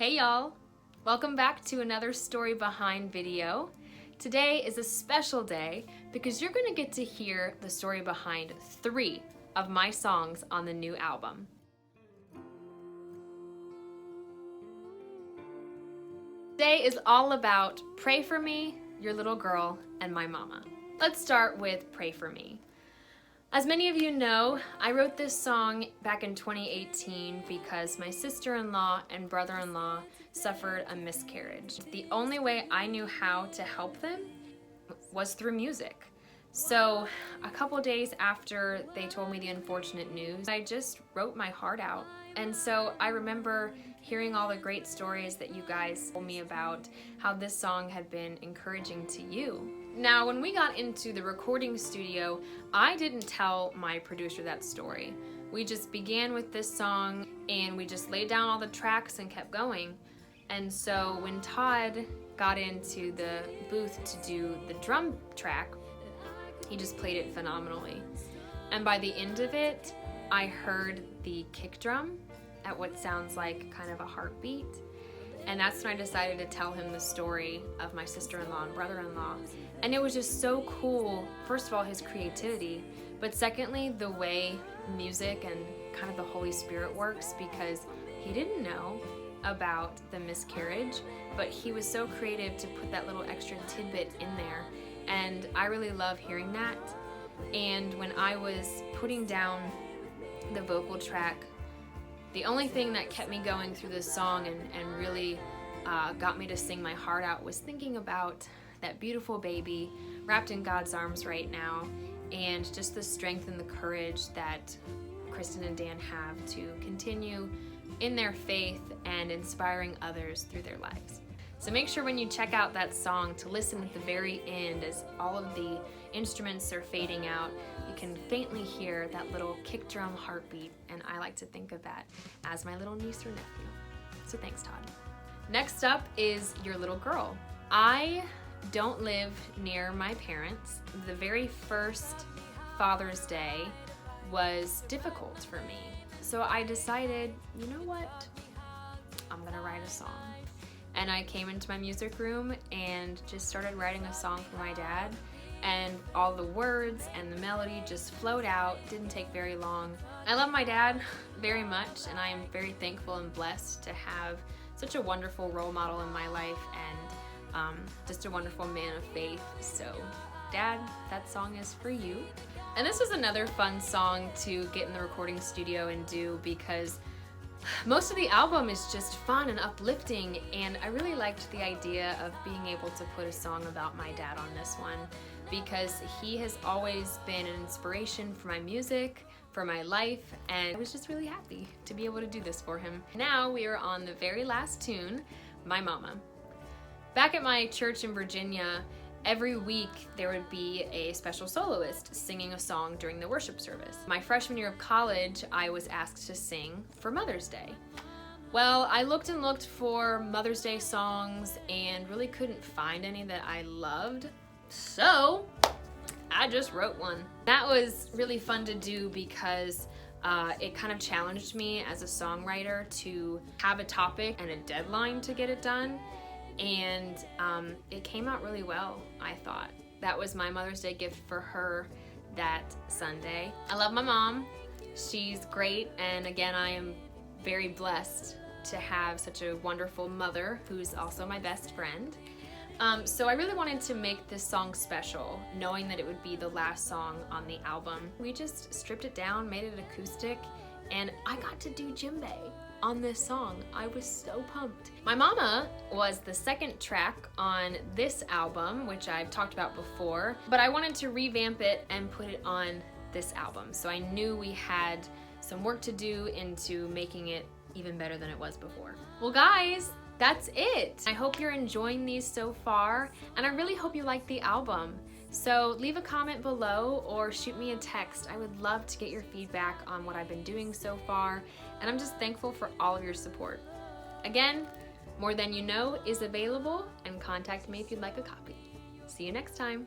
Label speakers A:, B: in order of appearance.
A: Hey y'all! Welcome back to another Story Behind video. Today is a special day because you're gonna get to hear the story behind 3 of my songs on the new album. Today is all about Pray For Me, Your Little Girl, and My Mama. Let's start with Pray For Me. As many of you know, I wrote this song back in 2018 because my sister-in-law and brother-in-law suffered a miscarriage. The only way I knew how to help them was through music. So a couple days after they told me the unfortunate news, I just wrote my heart out. And so I remember hearing all the great stories that you guys told me about how this song had been encouraging to you. Now, when we got into the recording studio, I didn't tell my producer that story. We just began with this song and we just laid down all the tracks and kept going. And so when Todd got into the booth to do the drum track, he just played it phenomenally. And by the end of it, I heard the kick drum at what sounds like kind of a heartbeat. And that's when I decided to tell him the story of my sister-in-law and brother-in-law. And it was just so cool, first of all, his creativity, but secondly, the way music and kind of the Holy Spirit works, because he didn't know about the miscarriage, but he was so creative to put that little extra tidbit in there. And I really love hearing that. And when I was putting down the vocal track, the only thing that kept me going through this song and really got me to sing my heart out was thinking about that beautiful baby wrapped in God's arms right now, and just the strength and the courage that Kristen and Dan have to continue in their faith and inspiring others through their lives. So make sure when you check out that song to listen at the very end as all of the instruments are fading out. You can faintly hear that little kick drum heartbeat, and I like to think of that as my little niece or nephew. So thanks, Todd. Next up is Your Little Girl. I don't live near my parents. The very first Father's Day was difficult for me. So I decided, you know what? I'm gonna write a song. And I came into my music room and just started writing a song for my dad. And all the words and the melody just flowed out. Didn't take very long. I love my dad very much, and I am very thankful and blessed to have such a wonderful role model in my life and just a wonderful man of faith. So Dad, that song is for you. And this was another fun song to get in the recording studio and do because most of the album is just fun and uplifting, and I really liked the idea of being able to put a song about my dad on this one because he has always been an inspiration for my music, for my life, and I was just really happy to be able to do this for him. Now we are on the very last tune, My Mama. Back at my church in Virginia, every week there would be a special soloist singing a song during the worship service. My freshman year of college, I was asked to sing for Mother's Day. Well, I looked and looked for Mother's Day songs and really couldn't find any that I loved, so I just wrote one. That was really fun to do because it kind of challenged me as a songwriter to have a topic and a deadline to get it done. And it came out really well, I thought. That was my Mother's Day gift for her that Sunday. I love my mom. She's great, and again, I am very blessed to have such a wonderful mother who's also my best friend. So I really wanted to make this song special, knowing that it would be the last song on the album. We just stripped it down, made it acoustic, and I got to do djembe on this song. I was so pumped. My Mama was the second track on this album, which I've talked about before, but I wanted to revamp it and put it on this album. So I knew we had some work to do into making it even better than it was before. Well guys, that's it. I hope you're enjoying these so far, and I really hope you like the album. So leave a comment below or shoot me a text. I would love to get your feedback on what I've been doing so far, and I'm just thankful for all of your support. Again, More Than You Know is available, and contact me if you'd like a copy. See you next time.